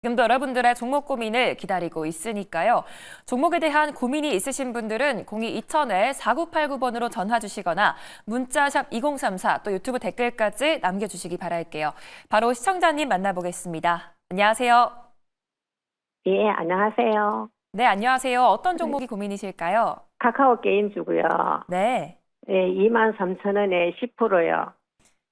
지금도 여러분들의 종목 고민을 기다리고 있으니까요. 종목에 대한 고민이 있으신 분들은 02-2000-4989번으로 전화 주시거나 문자샵 2034 또 유튜브 댓글까지 남겨주시기 바랄게요. 바로 시청자님 만나보겠습니다. 안녕하세요. 예, 안녕하세요. 네, 안녕하세요. 어떤 종목이 고민이실까요? 카카오 게임주고요. 네. 예, 23,000원에 10%요.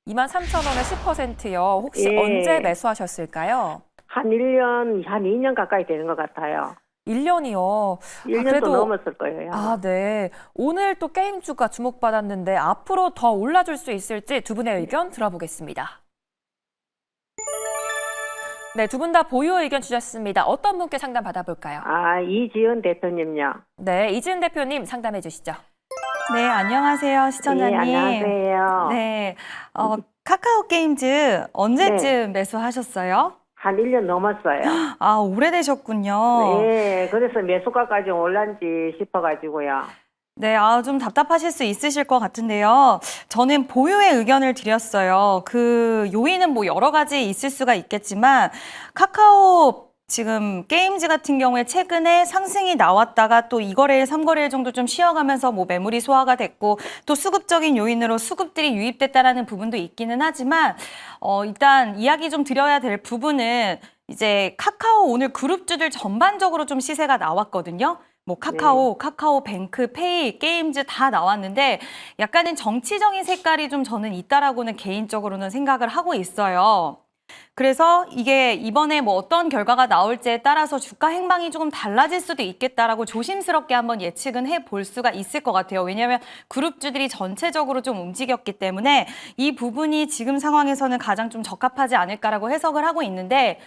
23,000원에 10%요. 혹시 예. 언제 매수하셨을까요? 한 1년, 한 2년 가까이 되는 것 같아요. 1년이요. 1년도 넘었을 거예요. 네. 오늘 또 게임주가 주목받았는데 앞으로 더 올라줄 수 있을지 두 분의 의견 들어보겠습니다. 네, 두 분 다 보유 의견 주셨습니다. 어떤 분께 상담 받아볼까요? 이지은 대표님요. 네, 이지은 대표님 상담해 주시죠. 네, 안녕하세요, 시청자님. 예, 안녕하세요. 네, 카카오 게임즈 언제쯤 매수하셨어요? 한 1년 넘었어요. 오래되셨군요. 예, 그래서 매수가까지 올란지 싶어가지고요. 네, 좀 답답하실 수 있으실 것 같은데요. 저는 보유의 의견을 드렸어요. 그 요인은 뭐 여러 가지 있을 수가 있겠지만 카카오 지금 게임즈 같은 경우에 최근에 상승이 나왔다가 또 2거래일, 3거래일 정도 좀 쉬어가면서 뭐 매물이 소화가 됐고 또 수급적인 요인으로 수급들이 유입됐다라는 부분도 있기는 하지만 일단 이야기 좀 드려야 될 부분은 이제 카카오 오늘 그룹주들 전반적으로 좀 시세가 나왔거든요. 뭐 카카오, 카카오뱅크, 페이, 게임즈 다 나왔는데 약간은 정치적인 색깔이 좀 저는 있다라고는 개인적으로는 생각을 하고 있어요. 그래서 이게 이번에 뭐 어떤 결과가 나올지에 따라서 주가 행방이 조금 달라질 수도 있겠다라고 조심스럽게 한번 예측은 해볼 수가 있을 것 같아요. 왜냐하면 그룹주들이 전체적으로 좀 움직였기 때문에 이 부분이 지금 상황에서는 가장 좀 적합하지 않을까라고 해석을 하고 있는데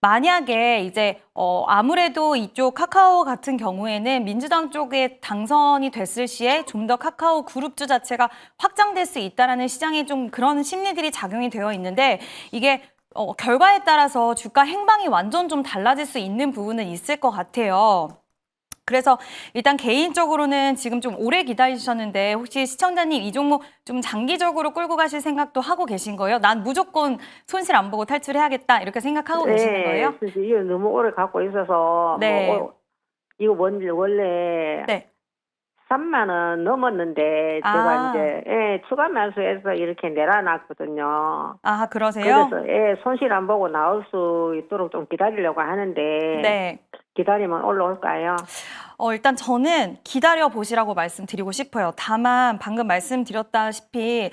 만약에 이제 아무래도 이쪽 카카오 같은 경우에는 민주당 쪽에 당선이 됐을 시에 좀 더 카카오 그룹주 자체가 확장될 수 있다라는 시장에 좀 그런 심리들이 작용이 되어 있는데 이게 결과에 따라서 주가 행방이 완전 좀 달라질 수 있는 부분은 있을 것 같아요. 그래서 일단 개인적으로는 지금 좀 오래 기다리셨는데 혹시 시청자님 이 종목 좀 장기적으로 끌고 가실 생각도 하고 계신 거예요? 난 무조건 손실 안 보고 탈출해야겠다 이렇게 생각하고 계시는 거예요? 네, 이거 너무 오래 갖고 있어서 네. 이거 원래 네. 3만 원 넘었는데 제가 이제 추가 매수해서 이렇게 내려놨거든요. 그러세요? 그래서 손실 안 보고 나올 수 있도록 좀 기다리려고 하는데 네. 기다리면 올라올까요? 일단 저는 기다려 보시라고 말씀드리고 싶어요. 다만 방금 말씀드렸다시피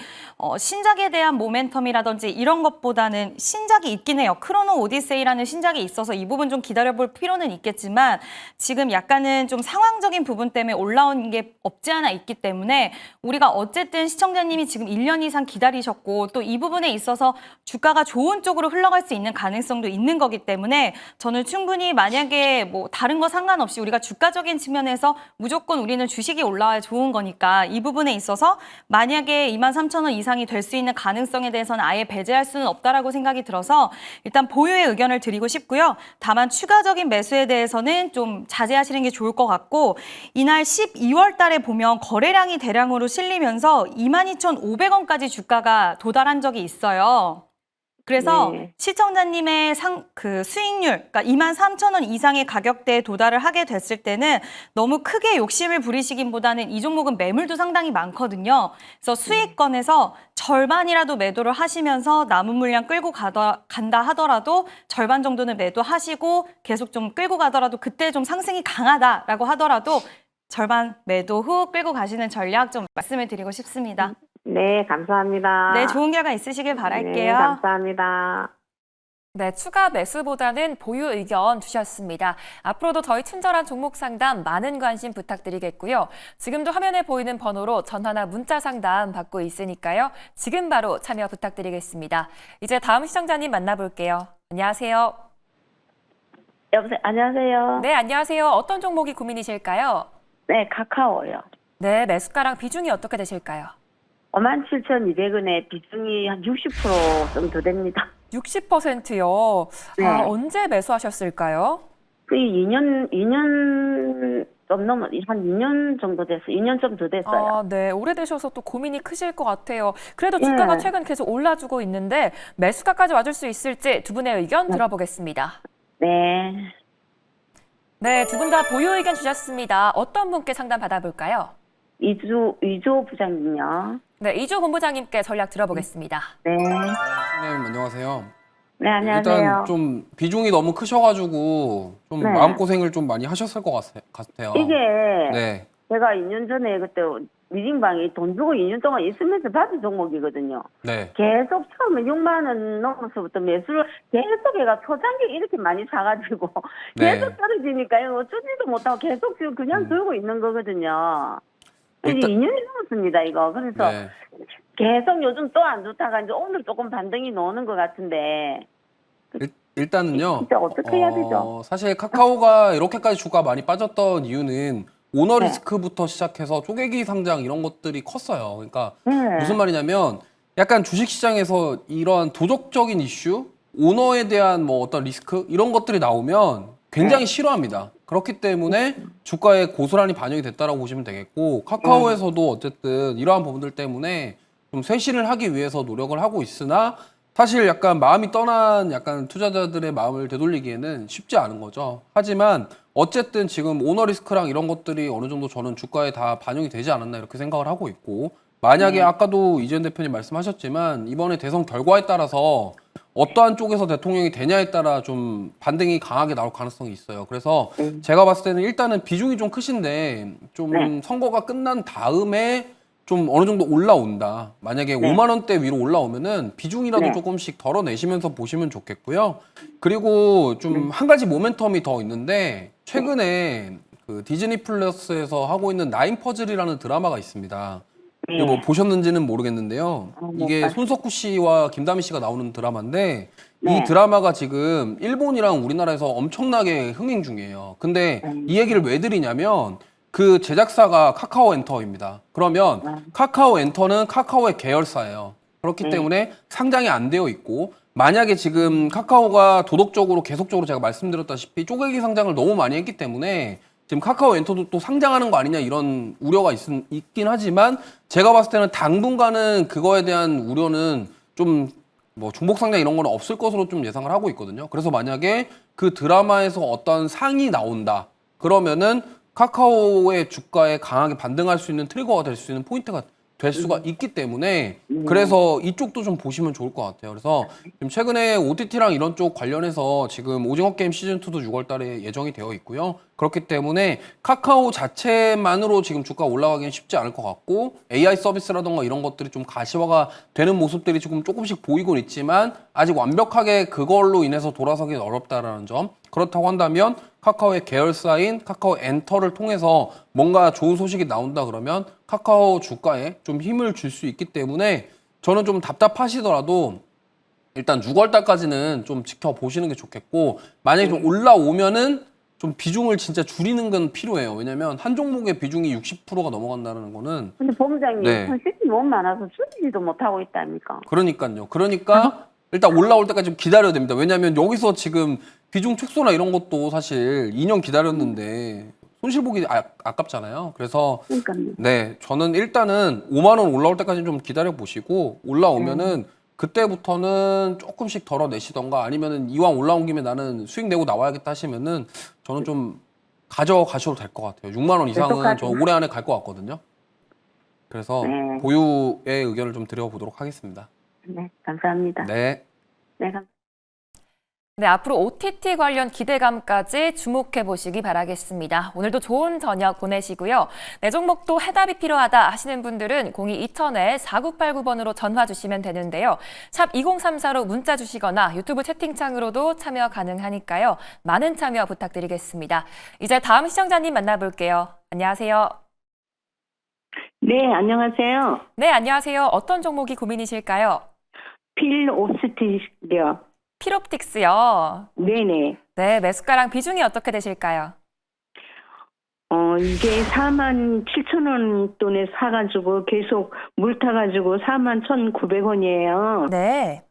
신작에 대한 모멘텀이라든지 이런 것보다는 신작이 있긴 해요. 크로노 오디세이라는 신작이 있어서 이 부분 좀 기다려볼 필요는 있겠지만 지금 약간은 좀 상황적인 부분 때문에 올라온 게 없지 않아 있기 때문에 우리가 어쨌든 시청자님이 지금 1년 이상 기다리셨고 또 이 부분에 있어서 주가가 좋은 쪽으로 흘러갈 수 있는 가능성도 있는 거기 때문에 저는 충분히 만약에 뭐 다른 거 상관없이 우리가 주가적인 측면에서 무조건 우리는 주식이 올라와야 좋은 거니까 이 부분에 있어서 만약에 23,000원 이상이 될 수 있는 가능성에 대해서는 아예 배제할 수는 없다라고 생각이 들어서 일단 보유의 의견을 드리고 싶고요. 다만 추가적인 매수에 대해서는 좀 자제하시는 게 좋을 것 같고 이날 12월 달에 보면 거래량이 대량으로 실리면서 22,500원까지 주가가 도달한 적이 있어요. 그래서 시청자님의 수익률, 그러니까 23,000원 이상의 가격대에 도달을 하게 됐을 때는 너무 크게 욕심을 부리시긴보다는 이 종목은 매물도 상당히 많거든요. 그래서 수익권에서 절반이라도 매도를 하시면서 남은 물량 끌고 간다 하더라도 절반 정도는 매도하시고 계속 좀 끌고 가더라도 그때 좀 상승이 강하다라고 하더라도 절반 매도 후 끌고 가시는 전략 좀 말씀을 드리고 싶습니다. 네, 감사합니다. 네, 좋은 결과 있으시길 바랄게요. 네, 감사합니다. 네, 추가 매수보다는 보유 의견 주셨습니다. 앞으로도 저희 친절한 종목 상담 많은 관심 부탁드리겠고요. 지금도 화면에 보이는 번호로 전화나 문자 상담 받고 있으니까요. 지금 바로 참여 부탁드리겠습니다. 이제 다음 시청자님 만나볼게요. 안녕하세요. 여보세요. 안녕하세요. 네, 안녕하세요. 어떤 종목이 고민이실까요? 네, 카카오요. 네, 매수가랑 비중이 어떻게 되실까요? 57,200원에 비중이 한 60% 정도 됩니다. 60%요. 네. 언제 매수하셨을까요? 거의 2년 좀 넘어, 한 2년 정도 됐어요. 2년 좀 더 됐어요. 네. 오래되셔서 또 고민이 크실 것 같아요. 그래도 주가가 예. 최근 계속 올라주고 있는데 매수가까지 와줄 수 있을지 두 분의 의견 들어보겠습니다. 네. 네, 두 분 다 보유 의견 주셨습니다. 어떤 분께 상담 받아볼까요? 이조 부장님요. 네, 이조 본부장님께 전략 들어보겠습니다. 네. 선생님 안녕하세요. 네, 안녕하세요. 일단 좀 비중이 너무 크셔가지고 좀 네. 마음고생을 좀 많이 하셨을 것 같아요. 이게 네. 제가 2년 전에 그때 미팅방에 돈 주고 2년 동안 있으면서 받은 종목이거든요. 네. 계속 처음에 6만 원 넘어서부터 매수를 계속 해가 초장기 이렇게 많이 사가지고 네. 계속 떨어지니까 이거 어쩌지도 못하고 계속 지금 그냥 들고 있는 거거든요. 이제 일단- 2년이 넘었습니다, 이거. 그래서 네. 계속 요즘 또 안 좋다가 이제 오늘 조금 반등이 나오는 것 같은데 일단은요. 진짜 어떻게 해야 되죠? 사실 카카오가 이렇게까지 주가 많이 빠졌던 이유는 오너 네. 리스크부터 시작해서 쪼개기 상장 이런 것들이 컸어요. 그러니까 네. 무슨 말이냐면 약간 주식시장에서 이러한 도덕적인 이슈, 오너에 대한 뭐 어떤 리스크 이런 것들이 나오면 굉장히 싫어합니다. 그렇기 때문에 주가에 고스란히 반영이 됐다라고 보시면 되겠고 카카오에서도 어쨌든 이러한 부분들 때문에 좀 쇄신을 하기 위해서 노력을 하고 있으나 사실 약간 마음이 떠난 약간 투자자들의 마음을 되돌리기에는 쉽지 않은 거죠. 하지만 어쨌든 지금 오너 리스크랑 이런 것들이 어느 정도 저는 주가에 다 반영이 되지 않았나 이렇게 생각을 하고 있고 만약에 아까도 이재현 대표님 말씀하셨지만 이번에 대선 결과에 따라서 어떠한 쪽에서 대통령이 되냐에 따라 좀 반등이 강하게 나올 가능성이 있어요. 그래서 제가 봤을 때는 일단은 비중이 좀 크신데 좀 네. 선거가 끝난 다음에 좀 어느 정도 올라온다. 만약에 네. 5만 원대 위로 올라오면은 비중이라도 네. 조금씩 덜어내시면서 보시면 좋겠고요. 그리고 좀 한 가지 모멘텀이 더 있는데 최근에 그 디즈니 플러스에서 하고 있는 나인 퍼즐이라는 드라마가 있습니다. 이거 뭐 보셨는지는 모르겠는데요. 이게 봤어요. 손석구 씨와 김다미 씨가 나오는 드라마인데 네. 이 드라마가 지금 일본이랑 우리나라에서 엄청나게 흥행 중이에요. 근데 이 얘기를 왜 드리냐면 그 제작사가 카카오 엔터입니다. 그러면 카카오 엔터는 카카오의 계열사예요. 그렇기 때문에 상장이 안 되어 있고 만약에 지금 카카오가 도덕적으로 계속적으로 제가 말씀드렸다시피 쪼개기 상장을 너무 많이 했기 때문에 지금 카카오 엔터도 또 상장하는 거 아니냐 이런 우려가 있긴 하지만 제가 봤을 때는 당분간은 그거에 대한 우려는 좀 뭐 중복 상장 이런 거는 없을 것으로 좀 예상을 하고 있거든요. 그래서 만약에 그 드라마에서 어떤 상이 나온다 그러면은 카카오의 주가에 강하게 반등할 수 있는 트리거가 될 수 있는 포인트가 될 수가 있기 때문에 그래서 이쪽도 좀 보시면 좋을 것 같아요. 그래서 지금 최근에 OTT랑 이런 쪽 관련해서 지금 오징어 게임 시즌2도 6월 달에 예정이 되어 있고요. 그렇기 때문에 카카오 자체만으로 지금 주가 올라가기는 쉽지 않을 것 같고 AI 서비스라던가 이런 것들이 좀 가시화가 되는 모습들이 지금 조금씩 보이곤 있지만 아직 완벽하게 그걸로 인해서 돌아서기는 어렵다라는 점. 그렇다고 한다면 카카오의 계열사인 카카오 엔터를 통해서 뭔가 좋은 소식이 나온다 그러면 카카오 주가에 좀 힘을 줄 수 있기 때문에 저는 좀 답답하시더라도 일단 6월 달까지는 좀 지켜보시는 게 좋겠고 만약에 좀 올라오면은 좀 비중을 진짜 줄이는 건 필요해요. 왜냐면 한 종목의 비중이 60%가 넘어간다는 거는 근데 본부장님 네. 현실이 너무 많아서 줄이지도 못하고 있다니까. 그러니까요. 그러니까 일단 올라올 때까지 좀 기다려야 됩니다. 왜냐하면 여기서 지금 비중 축소나 이런 것도 사실 2년 기다렸는데 손실보기 아깝잖아요. 그래서 그러니까요. 네, 저는 일단은 5만 원 올라올 때까지 좀 기다려 보시고 올라오면은 그때부터는 조금씩 덜어내시던가 아니면은 이왕 올라온 김에 나는 수익 내고 나와야겠다 하시면은 저는 좀 가져가셔도 될 것 같아요. 6만 원 이상은 저 올해 안에 갈 것 같거든요. 그래서 네. 보유의 의견을 좀 드려보도록 하겠습니다. 네, 감사합니다. 네. 네, 감사합니다. 네, 앞으로 OTT 관련 기대감까지 주목해 보시기 바라겠습니다. 오늘도 좋은 저녁 보내시고요. 내 종목도 해답이 필요하다 하시는 분들은 02-2000-4989번으로 전화 주시면 되는데요. 샵 2034로 문자 주시거나 유튜브 채팅창으로도 참여 가능하니까요. 많은 참여 부탁드리겠습니다. 이제 다음 시청자님 만나볼게요. 안녕하세요. 네, 안녕하세요. 네, 안녕하세요. 어떤 종목이 고민이실까요? 필옵스틱이요. 필옵틱스요. 네네. 네, 매수가랑 비중이 어떻게 되실까요? 이게 47,000원 돈에 사가지고 계속 물 타가지고 41,900원이에요. 네,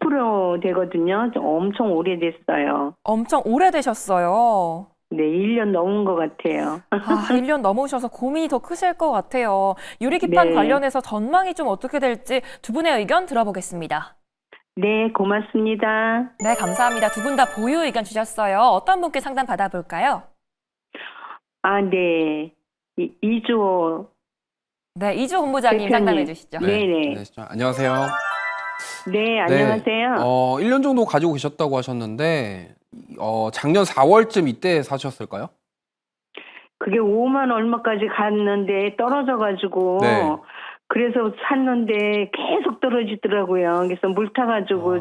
10% 되거든요. 엄청 오래됐어요. 엄청 오래되셨어요. 네, 1년 넘은 것 같아요. 1년 넘으셔서 고민이 더 크실 것 같아요. 유리기판 네. 관련해서 전망이 좀 어떻게 될지 두 분의 의견 들어보겠습니다. 네, 고맙습니다. 네, 감사합니다. 두 분 다 보유 의견 주셨어요. 어떤 분께 상담 받아볼까요? 아, 네. 이주호. 네, 이주 본부장님 대표님. 상담해 주시죠. 네네. 네, 안녕하세요. 네, 안녕하세요. 1년 정도 가지고 계셨다고 하셨는데 작년 4월쯤 이때 사셨을까요? 그게 5만 얼마까지 갔는데 떨어져가지고 네. 그래서 샀는데 계속 떨어지더라고요. 그래서 물 타가지고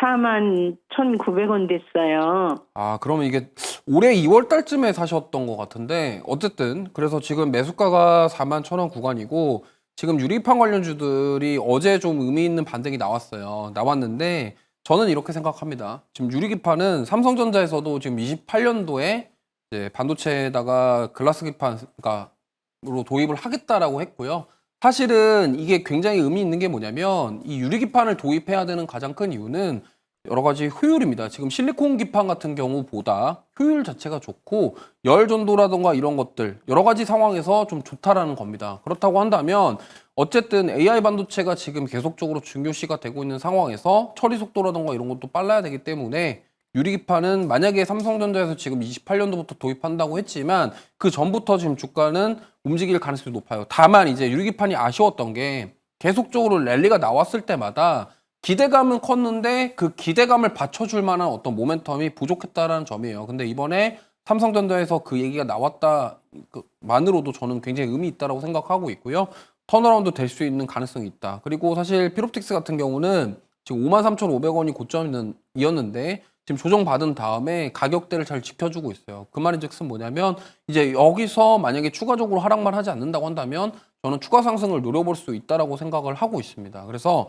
4만 1,900원 됐어요. 그러면 이게 올해 2월 달쯤에 사셨던 것 같은데 어쨌든 그래서 지금 매수가가 4만 1,000원 구간이고 지금 유리판 관련주들이 어제 좀 의미 있는 반등이 나왔는데 저는 이렇게 생각합니다. 지금 유리기판은 삼성전자에서도 지금 28년도에 이제 반도체에다가 글라스 기판으로 도입을 하겠다라고 했고요. 사실은 이게 굉장히 의미 있는 게 뭐냐면 이 유리기판을 도입해야 되는 가장 큰 이유는 여러 가지 효율입니다. 지금 실리콘 기판 같은 경우보다 효율 자체가 좋고 열 전도라던가 이런 것들 여러 가지 상황에서 좀 좋다라는 겁니다. 그렇다고 한다면 어쨌든 AI 반도체가 지금 계속적으로 중요시가 되고 있는 상황에서 처리 속도라던가 이런 것도 빨라야 되기 때문에 유리기판은 만약에 삼성전자에서 지금 28년도부터 도입한다고 했지만 그 전부터 지금 주가는 움직일 가능성이 높아요. 다만 이제 유리기판이 아쉬웠던 게 계속적으로 랠리가 나왔을 때마다 기대감은 컸는데 그 기대감을 받쳐줄 만한 어떤 모멘텀이 부족했다라는 점이에요. 근데 이번에 삼성전자에서 그 얘기가 나왔다만으로도 저는 굉장히 의미 있다라고 생각하고 있고요. 턴어라운드 될 수 있는 가능성이 있다. 그리고 사실 피롭틱스 같은 경우는 지금 53,500원이 고점이었는데 지금 조정받은 다음에 가격대를 잘 지켜주고 있어요. 그 말인즉슨 뭐냐면 이제 여기서 만약에 추가적으로 하락만 하지 않는다고 한다면 저는 추가 상승을 노려볼 수 있다라고 생각을 하고 있습니다. 그래서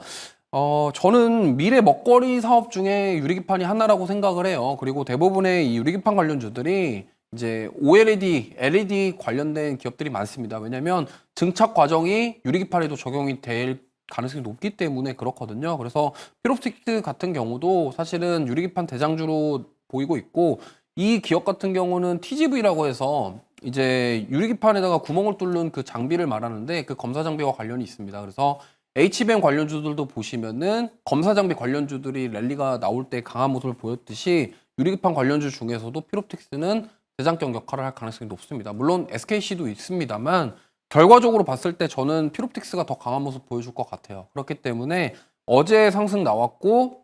저는 미래 먹거리 사업 중에 유리기판이 하나라고 생각을 해요. 그리고 대부분의 이 유리기판 관련주들이 이제 OLED, LED 관련된 기업들이 많습니다. 왜냐하면 증착 과정이 유리기판에도 적용이 될 가능성이 높기 때문에 그렇거든요. 그래서 피롭틱스 같은 경우도 사실은 유리기판 대장주로 보이고 있고 이 기업 같은 경우는 TGV라고 해서 이제 유리기판에다가 구멍을 뚫는 그 장비를 말하는데 그 검사 장비와 관련이 있습니다. 그래서 HBM 관련주들도 보시면은 검사 장비 관련주들이 랠리가 나올 때 강한 모습을 보였듯이 유리기판 관련주 중에서도 피롭틱스는 대장격 역할을 할 가능성이 높습니다. 물론 SKC도 있습니다만 결과적으로 봤을 때 저는 피롭틱스가 더 강한 모습 보여줄 것 같아요. 그렇기 때문에 어제 상승 나왔고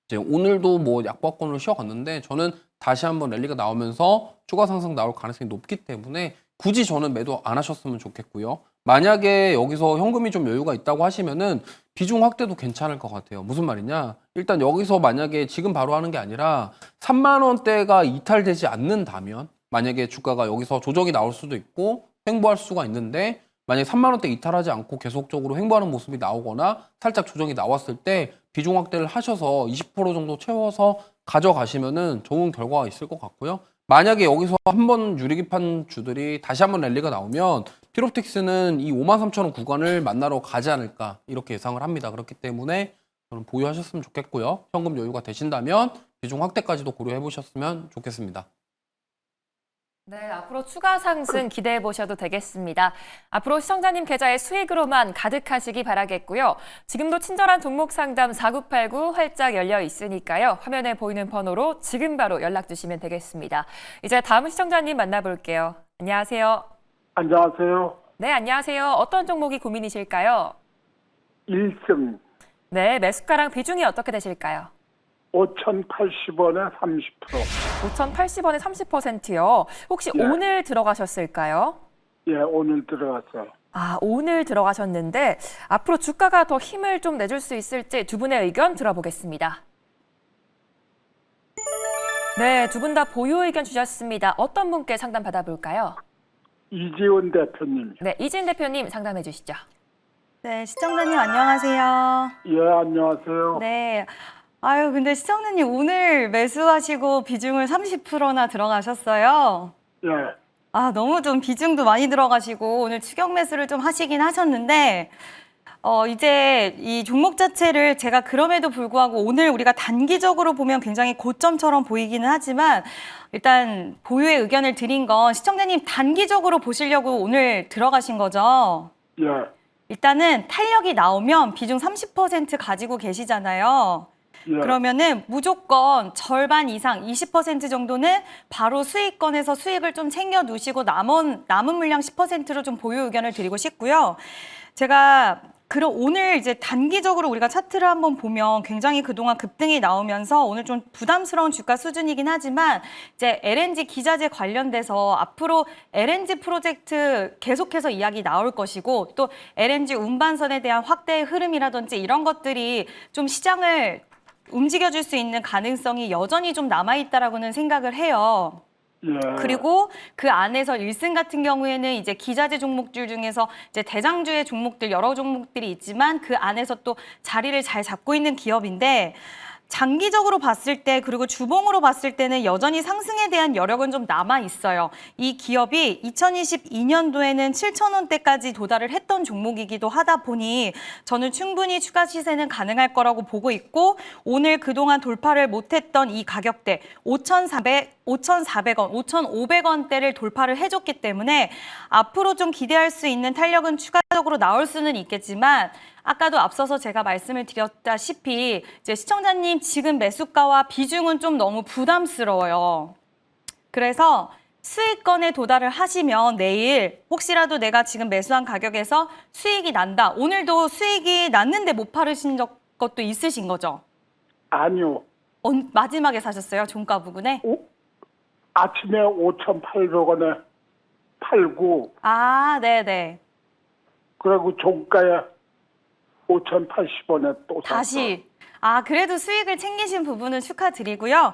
이제 오늘도 뭐 약보합권으로 쉬어갔는데 저는 다시 한번 랠리가 나오면서 추가 상승 나올 가능성이 높기 때문에 굳이 저는 매도 안 하셨으면 좋겠고요. 만약에 여기서 현금이 좀 여유가 있다고 하시면은 비중 확대도 괜찮을 것 같아요. 무슨 말이냐? 일단 여기서 만약에 지금 바로 하는 게 아니라 3만 원대가 이탈되지 않는다면 만약에 주가가 여기서 조정이 나올 수도 있고 횡보할 수가 있는데 만약에 3만 원대 이탈하지 않고 계속적으로 횡보하는 모습이 나오거나 살짝 조정이 나왔을 때 비중 확대를 하셔서 20% 정도 채워서 가져가시면은 좋은 결과가 있을 것 같고요. 만약에 여기서 한번 유리기판 주들이 다시 한번 랠리가 나오면 피롭틱스는 이 53,000원 구간을 만나러 가지 않을까 이렇게 예상을 합니다. 그렇기 때문에 저는 보유하셨으면 좋겠고요. 현금 여유가 되신다면 비중 확대까지도 고려해 보셨으면 좋겠습니다. 네, 앞으로 추가 상승 기대해 보셔도 되겠습니다. 앞으로 시청자님 계좌의 수익으로만 가득하시기 바라겠고요. 지금도 친절한 종목 상담 4989 활짝 열려 있으니까요. 화면에 보이는 번호로 지금 바로 연락 주시면 되겠습니다. 이제 다음 시청자님 만나볼게요. 안녕하세요. 안녕하세요. 네, 안녕하세요. 어떤 종목이 고민이실까요? 1등 네, 매수가랑 비중이 어떻게 되실까요? 5,080원에 30%. 5,080원에 30%요. 혹시 예. 오늘 들어가셨을까요? 예, 오늘 들어갔어요. 아, 오늘 들어가셨는데 앞으로 주가가 더 힘을 좀 내줄 수 있을지 두 분의 의견 들어보겠습니다. 네, 두 분 다 보유 의견 주셨습니다. 어떤 분께 상담 받아볼까요? 이지원 대표님. 네, 이진 대표님 상담해 주시죠. 네, 시청자님 안녕하세요. 예, 안녕하세요. 네. 아유, 근데 시청자님 오늘 매수하시고 비중을 30%나 들어가셨어요. 예, 아, 너무 좀 비중도 많이 들어가시고 오늘 추격 매수를 좀 하시긴 하셨는데 이제 이 종목 자체를 제가 그럼에도 불구하고 오늘 우리가 단기적으로 보면 굉장히 고점처럼 보이기는 하지만 일단 보유의 의견을 드린 건 시청자님 단기적으로 보시려고 오늘 들어가신 거죠? 예, 일단은 탄력이 나오면 비중 30% 가지고 계시잖아요. 예. 그러면은 무조건 절반 이상 20% 정도는 바로 수익권에서 수익을 좀 챙겨 두시고 남은 물량 10%로 좀 보유 의견을 드리고 싶고요. 제가 오늘 이제 단기적으로 우리가 차트를 한번 보면 굉장히 그동안 급등이 나오면서 오늘 좀 부담스러운 주가 수준이긴 하지만 이제 LNG 기자재 관련돼서 앞으로 LNG 프로젝트 계속해서 이야기 나올 것이고 또 LNG 운반선에 대한 확대의 흐름이라든지 이런 것들이 좀 시장을 움직여줄 수 있는 가능성이 여전히 좀 남아있다라고는 생각을 해요. 예. 그리고 그 안에서 1승 같은 경우에는 이제 기자재 종목들 중에서 이제 대장주의 종목들 여러 종목들이 있지만 그 안에서 또 자리를 잘 잡고 있는 기업인데 장기적으로 봤을 때 그리고 주봉으로 봤을 때는 여전히 상승에 대한 여력은 좀 남아 있어요. 이 기업이 2022년도에는 7,000원대까지 도달을 했던 종목이기도 하다 보니 저는 충분히 추가 시세는 가능할 거라고 보고 있고 오늘 그동안 돌파를 못했던 이 가격대 5,400원, 5,500원대를 돌파를 해줬기 때문에 앞으로 좀 기대할 수 있는 탄력은 추가적으로 나올 수는 있겠지만 아까도 앞서서 제가 말씀을 드렸다시피 이제 시청자님 지금 매수가와 비중은 좀 너무 부담스러워요. 그래서 수익권에 도달을 하시면 내일 혹시라도 내가 지금 매수한 가격에서 수익이 난다. 오늘도 수익이 났는데 못 팔으신 것도 있으신 거죠? 아니요. 마지막에 사셨어요? 종가 부근에? 아침에 5,800원에 팔고 아, 네네. 그리고 종가에 5,080원에 또 샀어요. 다시. 그래도 수익을 챙기신 부분은 축하드리고요.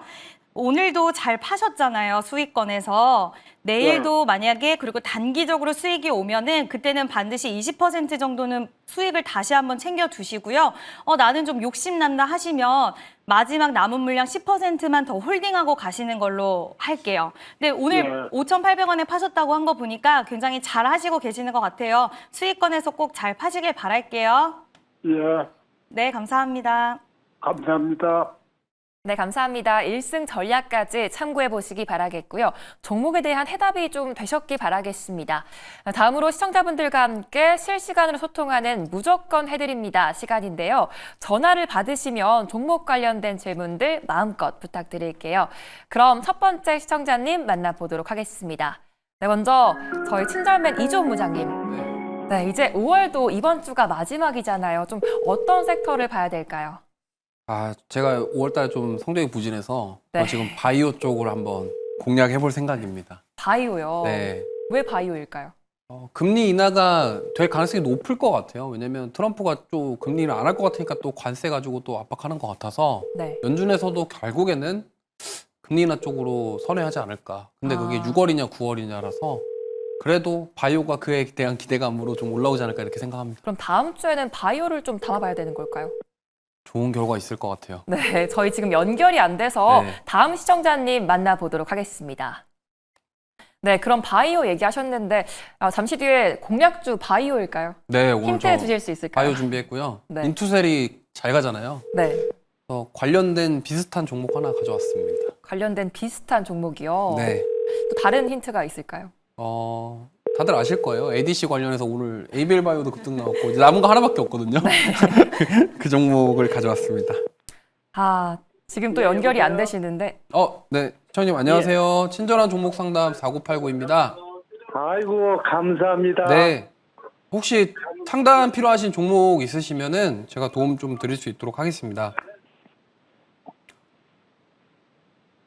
오늘도 잘 파셨잖아요. 수익권에서. 내일도 만약에 그리고 단기적으로 수익이 오면은 그때는 반드시 20% 정도는 수익을 다시 한번 챙겨 두시고요. 나는 좀 욕심난다 하시면 마지막 남은 물량 10%만 더 홀딩하고 가시는 걸로 할게요. 근데 오늘 5,800원에 파셨다고 한 거 보니까 굉장히 잘 하시고 계시는 것 같아요. 수익권에서 꼭 잘 파시길 바랄게요. 예. 네, 감사합니다. 감사합니다. 네, 감사합니다. 1승 전략까지 참고해 보시기 바라겠고요. 종목에 대한 해답이 좀 되셨기 바라겠습니다. 다음으로 시청자분들과 함께 실시간으로 소통하는 무조건 해드립니다 시간인데요. 전화를 받으시면 종목 관련된 질문들 마음껏 부탁드릴게요. 그럼 첫 번째 시청자님 만나보도록 하겠습니다. 네, 먼저 저희 친절맨 이종 무장님. 네, 이제 5월도 이번 주가 마지막이잖아요. 좀 어떤 섹터를 봐야 될까요? 제가 5월달에 좀 성적이 부진해서 네. 지금 바이오 쪽으로 한번 공략해볼 생각입니다. 바이오요. 네. 왜 바이오일까요? 금리 인하가 될 가능성이 높을 것 같아요. 왜냐면 트럼프가 또 금리를 안 할 것 같으니까 또 관세 가지고 또 압박하는 것 같아서 네. 연준에서도 결국에는 금리 인하 쪽으로 선회하지 않을까. 근데 그게 6월이냐 9월이냐라서 그래도 바이오가 그에 대한 기대감으로 좀 올라오지 않을까 이렇게 생각합니다. 그럼 다음 주에는 바이오를 좀 담아봐야 되는 걸까요? 좋은 결과 있을 것 같아요. 네, 저희 지금 연결이 안 돼서 네. 다음 시청자님 만나보도록 하겠습니다. 네, 그럼 바이오 얘기하셨는데 잠시 뒤에 공략주 바이오일까요? 네, 오늘 힌트 주실 수 있을까요? 바이오 준비했고요. 네. 인투셀이 잘 가잖아요. 네, 그래서 관련된 비슷한 종목 하나 가져왔습니다. 관련된 비슷한 종목이요. 네. 또 다른 힌트가 있을까요? 다들 아실 거예요. ADC 관련해서 오늘 ABL 바이오도 급등 나왔고 이제 남은 거 하나밖에 없거든요. 그 종목을 가져왔습니다. 지금 또 연결이 안 되시는데. 네. 시청자님 안녕하세요. 친절한 종목 상담 4989입니다. 아이고 감사합니다. 네. 혹시 상담 필요하신 종목 있으시면은 제가 도움 좀 드릴 수 있도록 하겠습니다.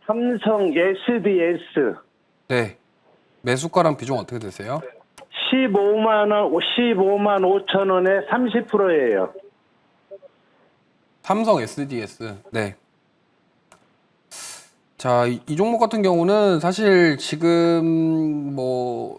삼성 SDS 네. 매수가랑 비중 어떻게 되세요? 15만 5천 원에 30%예요. 삼성 SDS. 네. 자, 이 종목 같은 경우는 사실 지금 뭐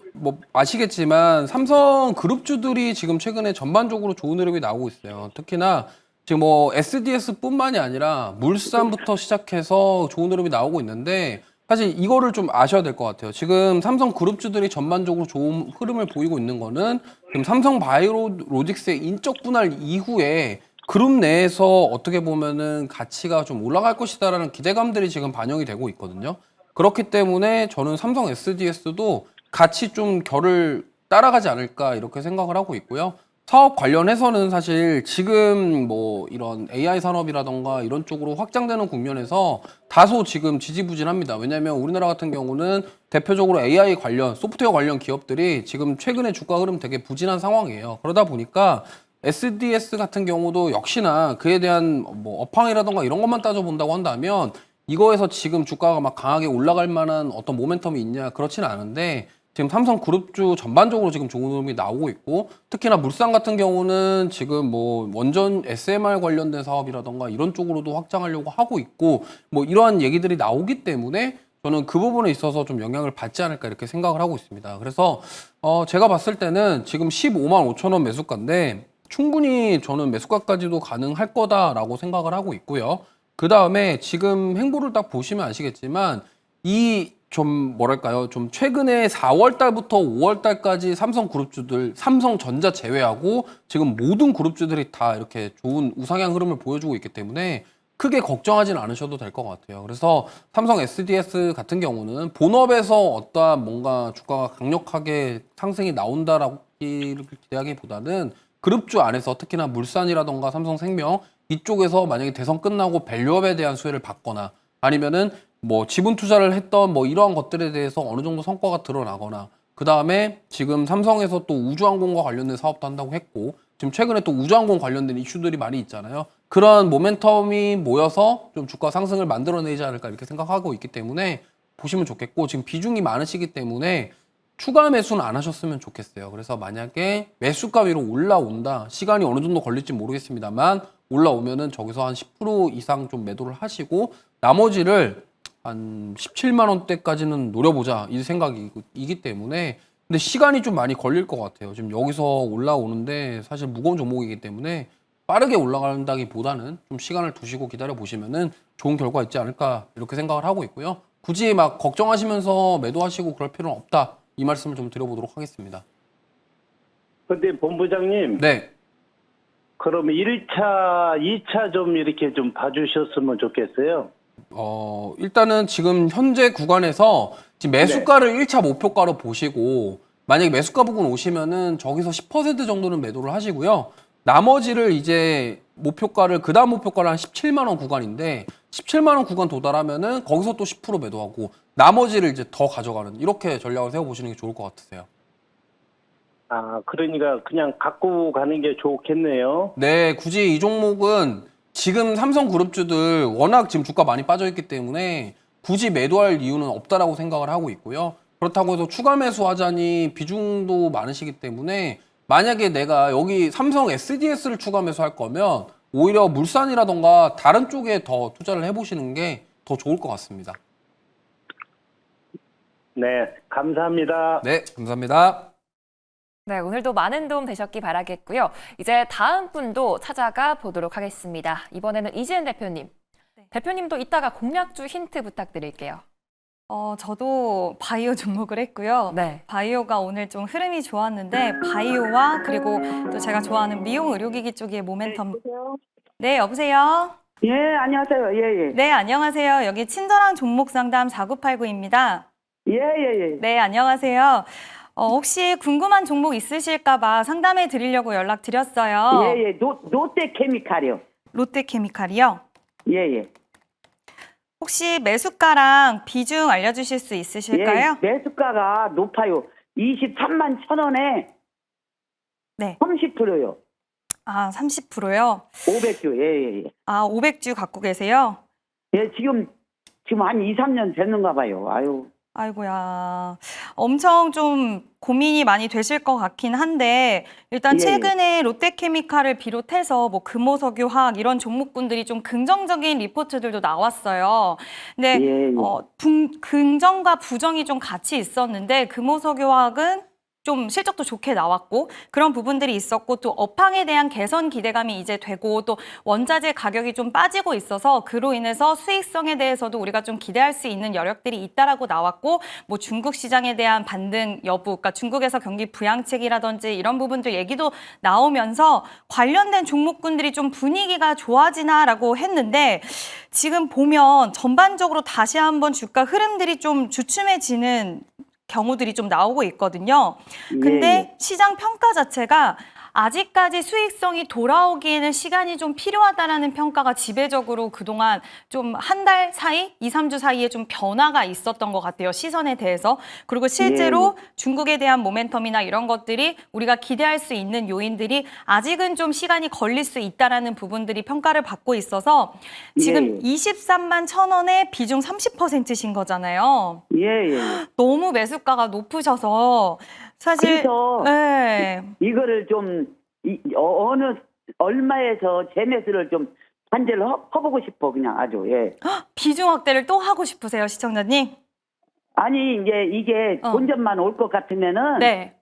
아시겠지만 삼성 그룹주들이 지금 최근에 전반적으로 좋은 흐름이 나오고 있어요. 특히나 지금 SDS뿐만이 아니라 물산부터 시작해서 좋은 흐름이 나오고 있는데 사실 이거를 좀 아셔야 될 것 같아요. 지금 삼성 그룹주들이 전반적으로 좋은 흐름을 보이고 있는 거는 지금 삼성 바이오로직스의 인적 분할 이후에 그룹 내에서 어떻게 보면은 가치가 좀 올라갈 것이다라는 기대감들이 지금 반영이 되고 있거든요. 그렇기 때문에 저는 삼성 SDS도 같이 좀 결을 따라가지 않을까 이렇게 생각을 하고 있고요. 사업 관련해서는 사실 지금 뭐 이런 AI 산업이라던가 이런 쪽으로 확장되는 국면에서 다소 지금 지지부진합니다. 왜냐하면 우리나라 같은 경우는 대표적으로 AI 관련, 소프트웨어 관련 기업들이 지금 최근에 주가 흐름 되게 부진한 상황이에요. 그러다 보니까 SDS 같은 경우도 역시나 그에 대한 뭐 업황이라던가 이런 것만 따져본다고 한다면 이거에서 지금 주가가 막 강하게 올라갈 만한 어떤 모멘텀이 있냐 그렇지는 않은데 지금 삼성그룹주 전반적으로 지금 좋은 흐름이 나오고 있고 특히나 물산 같은 경우는 지금 뭐 원전 SMR 관련된 사업이라던가 이런 쪽으로도 확장하려고 하고 있고 뭐 이러한 얘기들이 나오기 때문에 저는 그 부분에 있어서 좀 영향을 받지 않을까 이렇게 생각을 하고 있습니다. 그래서 제가 봤을 때는 지금 15만 5천 원 매수가인데 충분히 저는 매수가까지도 가능할 거다라고 생각을 하고 있고요. 그 다음에 지금 행보를 딱 보시면 아시겠지만 이 좀 뭐랄까요? 좀 최근에 4월 달부터 5월 달까지 삼성 그룹주들, 삼성전자 제외하고 지금 모든 그룹주들이 다 이렇게 좋은 우상향 흐름을 보여주고 있기 때문에 크게 걱정하진 않으셔도 될 것 같아요. 그래서 삼성 SDS 같은 경우는 본업에서 어떠한 뭔가 주가가 강력하게 상승이 나온다라고 기대하기보다는 그룹주 안에서 특히나 물산이라던가 삼성생명 이쪽에서 만약에 대선 끝나고 밸류업에 대한 수혜를 받거나 아니면은 뭐 지분 투자를 했던 뭐 이러한 것들에 대해서 어느 정도 성과가 드러나거나 그 다음에 지금 삼성에서 또 우주항공과 관련된 사업도 한다고 했고 지금 최근에 또 우주항공 관련된 이슈들이 많이 있잖아요. 그런 모멘텀이 모여서 좀 주가 상승을 만들어내지 않을까 이렇게 생각하고 있기 때문에 보시면 좋겠고 지금 비중이 많으시기 때문에 추가 매수는 안 하셨으면 좋겠어요. 그래서 만약에 매수가 위로 올라온다. 시간이 어느 정도 걸릴지 모르겠습니다만 올라오면은 저기서 한 10% 이상 좀 매도를 하시고 나머지를 한 17만 원대까지는 노려보자 이 생각이기 때문에 근데 시간이 좀 많이 걸릴 것 같아요. 지금 여기서 올라오는데 사실 무거운 종목이기 때문에 빠르게 올라간다기보다는 좀 시간을 두시고 기다려 보시면은 좋은 결과 있지 않을까 이렇게 생각을 하고 있고요. 굳이 막 걱정하시면서 매도하시고 그럴 필요는 없다 이 말씀을 좀 드려보도록 하겠습니다. 근데 본부장님, 네. 그럼 1차, 2차 좀 이렇게 좀 봐주셨으면 좋겠어요. 일단은 지금 현재 구간에서 지금 매수가를 1차 목표가로 보시고 만약에 매수가 부근 오시면은 저기서 10% 정도는 매도를 하시고요. 나머지를 이제 목표가를 그 다음 목표가를 한 17만 원 구간인데 17만 원 구간 도달하면은 거기서 또 10% 매도하고 나머지를 이제 더 가져가는 이렇게 전략을 세워보시는 게 좋을 것 같으세요. 아, 그러니까 그냥 갖고 가는 게 좋겠네요. 네, 굳이 이 종목은 지금 삼성그룹주들 워낙 지금 주가 많이 빠져있기 때문에 굳이 매도할 이유는 없다라고 생각을 하고 있고요. 그렇다고 해서 추가 매수하자니 비중도 많으시기 때문에 만약에 내가 여기 삼성 SDS를 추가 매수할 거면 오히려 물산이라던가 다른 쪽에 더 투자를 해보시는 게 더 좋을 것 같습니다. 네, 감사합니다. 네, 감사합니다. 네, 오늘도 많은 도움 되셨기 바라겠고요. 이제 다음 분도 찾아가 보도록 하겠습니다. 이번에는 이지은 대표님. 네. 대표님도 이따가 공략주 힌트 부탁드릴게요. 저도 바이오 종목을 했고요. 네. 바이오가 오늘 좀 흐름이 좋았는데 바이오와 그리고 또 제가 좋아하는 미용 의료기기 쪽의 모멘텀. 네, 여보세요? 예, 안녕하세요. 예, 예. 네, 안녕하세요. 여기 친절한 종목 상담 4989입니다. 예, 예, 예. 네, 안녕하세요. 혹시 궁금한 종목 있으실까 봐 상담해 드리려고 연락드렸어요. 예, 예. 롯데 케미칼이요. 롯데케미칼이요? 예, 예. 혹시 매수가랑 비중 알려주실 수 있으실까요? 예, 매수가가 높아요. 23만 1,000원에 네. 30%요. 아, 30%요? 500주. 예, 예, 예. 아, 500주 갖고 계세요? 예, 지금 한 2, 3년 됐는가 봐요. 아유. 아이고야. 엄청 좀 고민이 많이 되실 것 같긴 한데, 일단 예, 최근에 롯데케미칼을 비롯해서 뭐 금호석유화학 이런 종목군들이 좀 긍정적인 리포트들도 나왔어요. 근데 예, 예. 긍정과 부정이 좀 같이 있었는데, 금호석유화학은 좀 실적도 좋게 나왔고 그런 부분들이 있었고 또 업황에 대한 개선 기대감이 이제 되고 또 원자재 가격이 좀 빠지고 있어서 그로 인해서 수익성에 대해서도 우리가 좀 기대할 수 있는 여력들이 있다라고 나왔고 뭐 중국 시장에 대한 반등 여부, 그러니까 중국에서 경기 부양책이라든지 이런 부분들 얘기도 나오면서 관련된 종목군들이 좀 분위기가 좋아지나라고 했는데 지금 보면 전반적으로 다시 한번 주가 흐름들이 좀 주춤해지는 경우들이 좀 나오고 있거든요. 근데 예, 예. 시장 평가 자체가 아직까지 수익성이 돌아오기에는 시간이 좀 필요하다라는 평가가 지배적으로 그동안 좀 한 달 사이, 2, 3주 사이에 좀 변화가 있었던 것 같아요. 시선에 대해서. 그리고 실제로 중국에 대한 모멘텀이나 이런 것들이 우리가 기대할 수 있는 요인들이 아직은 좀 시간이 걸릴 수 있다라는 부분들이 평가를 받고 있어서 지금 23만 1,000원에 비중 30%신 거잖아요. 예. 너무 매수가가 높으셔서 사실 그래서 네. 이거를 좀 어느 얼마에서 재매수를 좀 관제를 해보고 싶어 그냥 아주 예. 비중 확대를 또 하고 싶으세요, 시청자님? 아니 이제 이게 본전만 올 것 같으면은 네.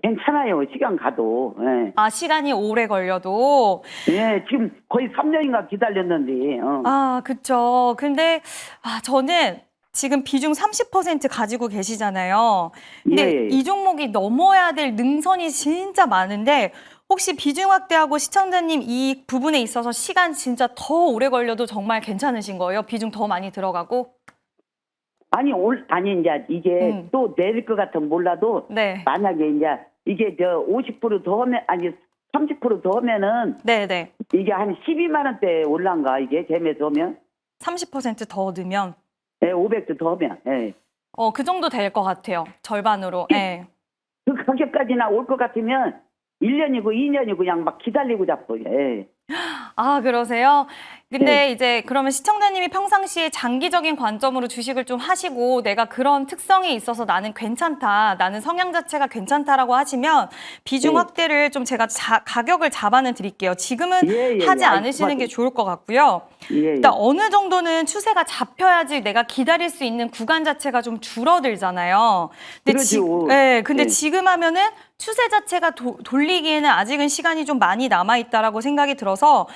괜찮아요 시간 가도 예. 아, 시간이 오래 걸려도. 예 지금 거의 3년인가 기다렸는데 아, 그쵸. 근데 저는 지금 비중 30% 가지고 계시잖아요. 근데 예. 이 종목이 넘어야 될 능선이 진짜 많은데 혹시 비중 확대하고 시청자님 이 부분에 있어서 시간 진짜 더 오래 걸려도 정말 괜찮으신 거예요? 비중 더 많이 들어가고? 아니 아니 이제 이게 또 내릴 것 같으면 몰라도 네. 만약에 이제 이게 저 50% 더 하면 아니 30% 더 하면은 네네. 이게 한 12만 원대 올란가 이게 재매수 하면 30% 더 넣으면. 예 500도 더 하면 예. 그 정도 될 것 같아요. 절반으로. 예. 그 가격까지나 올 것 같으면 1년이고 2년이고 그냥 막 기다리고 잡고 예. 아, 그러세요? 근데 이제 그러면 시청자님이 평상시에 장기적인 관점으로 주식을 좀 하시고 내가 그런 특성이 있어서 나는 괜찮다, 나는 성향 자체가 괜찮다라고 하시면 비중 확대를 좀 제가 가격을 잡아는 드릴게요. 지금은 하지 않으시는 게 좋을 것 같고요. 일단 어느 정도는 추세가 잡혀야지 내가 기다릴 수 있는 구간 자체가 좀 줄어들잖아요. 근데 지금 하면은 추세 자체가 돌리기에는 아직은 시간이 좀 많이 남아있다라고 생각이 들어서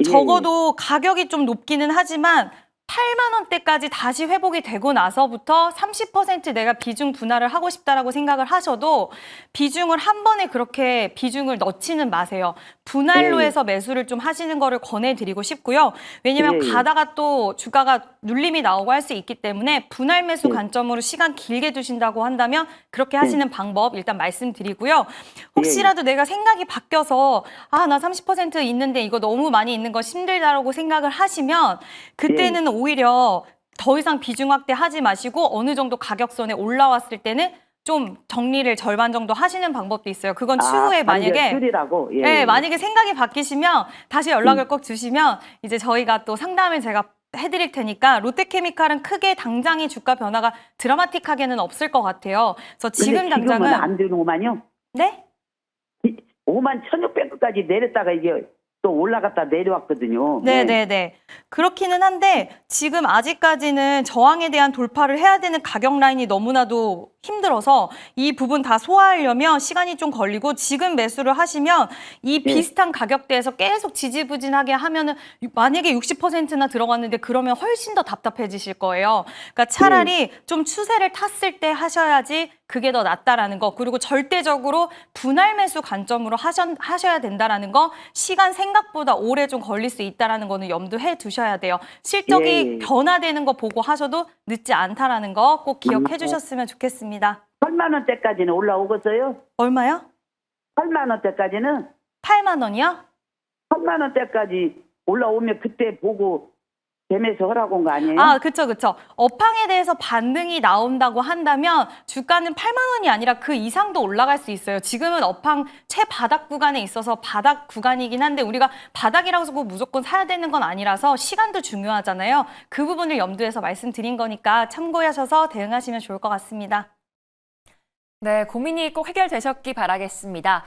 적어도 가격이 좀 높기는 하지만 8만 원대까지 다시 회복이 되고 나서부터 30% 내가 비중 분할을 하고 싶다라고 생각을 하셔도 비중을 한 번에 그렇게 비중을 넣지는 마세요. 분할로 해서 매수를 좀 하시는 거를 권해드리고 싶고요. 왜냐면 가다가 또 주가가 눌림이 나오고 할 수 있기 때문에 분할 매수 관점으로 시간 길게 두신다고 한다면 그렇게 하시는 방법 일단 말씀드리고요. 혹시라도 내가 생각이 바뀌어서 나 30% 있는데 이거 너무 많이 있는 거 힘들다라고 생각을 하시면 그때는 오히려 더 이상 비중 확대하지 마시고 어느 정도 가격선에 올라왔을 때는 좀 정리를 절반 정도 하시는 방법도 있어요. 그건 추후에 만약에 만약에 생각이 바뀌시면 다시 연락을 꼭 주시면 이제 저희가 또 상담을 제가 해드릴 테니까 롯데케미칼은 크게 당장의 주가 변화가 드라마틱하게는 없을 것 같아요. 그래서 지금 당장은 안 되는 5만요? 네? 5만 1,600원까지 내렸다가 이게 또 올라갔다 내려왔거든요. 네네네. 그렇기는 한데 지금 아직까지는 저항에 대한 돌파를 해야 되는 가격 라인이 너무나도 힘들어서 이 부분 다 소화하려면 시간이 좀 걸리고 지금 매수를 하시면 이 비슷한 가격대에서 계속 지지부진하게 하면은 만약에 60%나 들어갔는데 그러면 훨씬 더 답답해지실 거예요. 그러니까 차라리 좀 추세를 탔을 때 하셔야지 그게 더 낫다라는 거. 그리고 절대적으로 분할 매수 관점으로 하셔야 된다라는 거. 시간 생각보다 오래 좀 걸릴 수 있다라는 거는 염두해 두셔야 돼요. 실적이 변화되는 거 보고 하셔도 늦지 않다라는 거 꼭 기억해 주셨으면 좋겠습니다. 8만 원대까지는 올라오겠어요? 얼마요? 8만 원대까지는 8만 원이요? 8만 원대까지 올라오면 그때 보고 재매수 하라고 한 거 아니에요? 그쵸. 업황에 대해서 반등이 나온다고 한다면 주가는 8만 원이 아니라 그 이상도 올라갈 수 있어요. 지금은 업황 최바닥 구간에 있어서 바닥 구간이긴 한데 우리가 바닥이라고 해서 무조건 사야 되는 건 아니라서 시간도 중요하잖아요. 그 부분을 염두해서 말씀드린 거니까 참고하셔서 대응하시면 좋을 것 같습니다. 네, 고민이 꼭 해결되셨기 바라겠습니다.